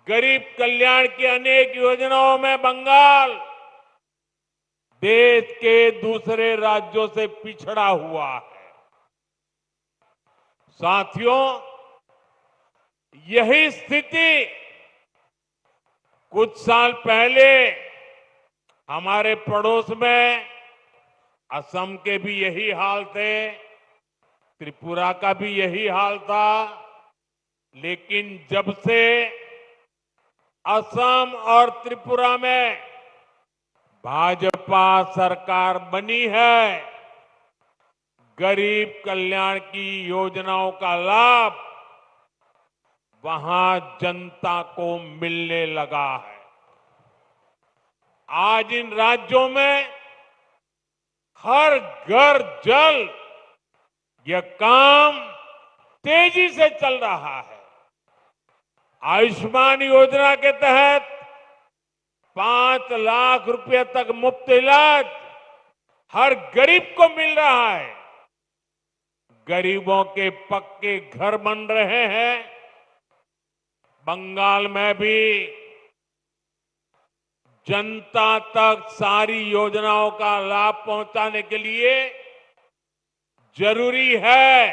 गरीब कल्याण की अनेक योजनाओं में बंगाल देश के दूसरे राज्यों से पिछड़ा हुआ है। साथियों, यही स्थिति कुछ साल पहले हमारे पड़ोस में असम के भी यही हाल थे, त्रिपुरा का भी यही हाल था। लेकिन जब से असम और त्रिपुरा में भाजपा सरकार बनी है, गरीब कल्याण की योजनाओं का लाभ वहां जनता को मिलने लगा है। आज इन राज्यों में हर घर जल यह काम तेजी से चल रहा है। आयुष्मान योजना के तहत 5 लाख रुपए तक मुफ्त इलाज हर गरीब को मिल रहा है। गरीबों के पक्के घर बन रहे हैं। बंगाल में भी जनता तक सारी योजनाओं का लाभ पहुंचाने के लिए जरूरी है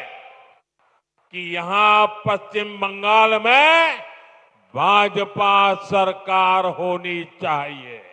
कि यहां पश्चिम बंगाल में भाजपा सरकार होनी चाहिए।